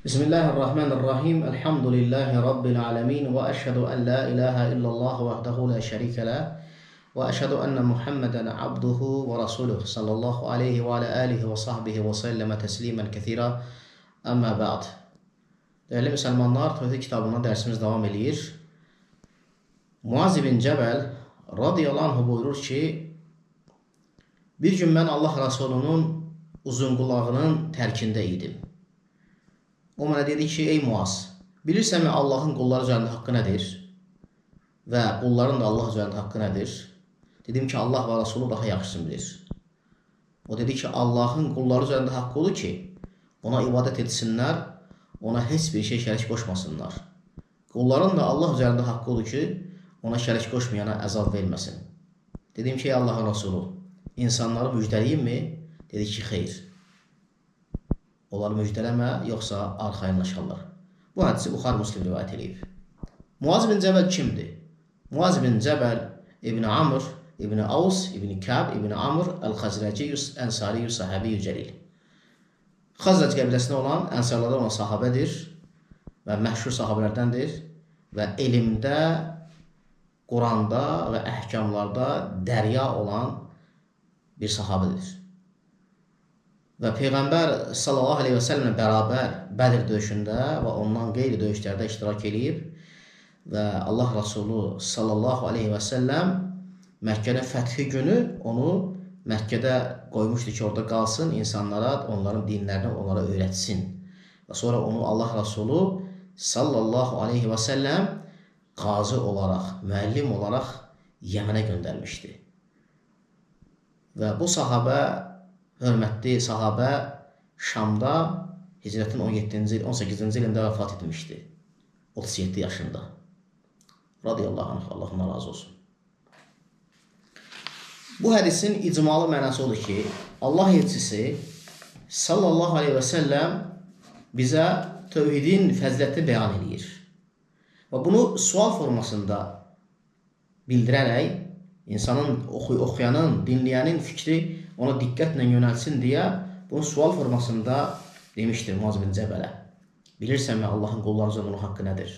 Bismillahirrahmanirrahim. Elhamdülillahi Rabbil alemin. Ve eşhedü en la ilahe illallah vahdehu la şerike la. Ve eşhedü enne Muhammeden abduhu ve rasuluhu sallallahu aleyhi ve ala alihi ve sahbihi ve selleme teslimen kethira. Amma ba'd. Değerli Müslümanlar, Tevhid kitabından dersimiz devam ediyor. Muaz ibn Cebel radıyallahu anh buyurur ki, bir gün ben Allah Resulü'nün uzun qulağının tərkində idim. O mənə dedi ki, ey Muaz, bilirsənmi Allahın qulları üzərində haqqı nədir? Və qulların da Allah üzərində haqqı nədir? Dedim ki, Allah və Resulü daha yaxşısını bilir. O dedi ki, Allahın qulları üzərində haqqı odur ki, ona ibadət etsinlər, ona heç bir şey şərik qoşmasınlar. Qulların da Allah üzərində haqqı odur ki, ona şərik qoşmayana əzab verməsin. Dedim ki, ey Allahın Resulü, insanları müjdəliyim mi? Dedi ki, xeyr. Onları müjdələmə, yoxsa arxayınlaşarlar. Bu hədisi Buxari Müslim rivayət edib. Muaz ibn Cəbəl kimdir? Muaz ibn Cəbəl İbn Amr, İbn Avs, İbn Kəb, İbn Amr, Əl-Xəzrəciyyus, Ənsariyyus, Sahabiyyus Cəlil. Xəzrəc qəbiləsində olan, ənsarlarda olan sahabədir və məşhur sahabələrdəndir və elmdə, Quranda və əhkamlarda dərya olan bir sahabədir. Və Peyğəmbər sallallahu aleyhi və səlləmlə bərabər Bədir döyüşündə və ondan qeyri döyüşlərdə iştirak edib və Allah Rasulü sallallahu aleyhi və səlləm Məkkədə fəthi günü onu Məkkədə qoymuşdu ki, orada qalsın, insanlara, onların dinlərini onlara öyrətsin. Və sonra onu Allah Rasulü sallallahu aleyhi və səlləm qazi olaraq, müəllim olaraq Yəmənə göndərmişdi. Və bu sahabə, hörmətli sahabə Şamda hicrətin 18-ci ilində vəfat etmişdi. 37 yaşında. Radiyallahu anh, Allah ona razı olsun. Bu hədisin icmalı mənası odur ki, Allah elçisi sallallahu aleyhi və səlləm bizə tövhidin fəziləti bəyan edir. Və bunu sual formasında bildirərək, insanın, oxuyanın, dinləyənin fikri ona diqqətlə yönəlsin deyə bunu sual formasında demişdir Muaz ibn Cəbələ. Bilirsənmi Allahın qulları üzərində haqqı nədir?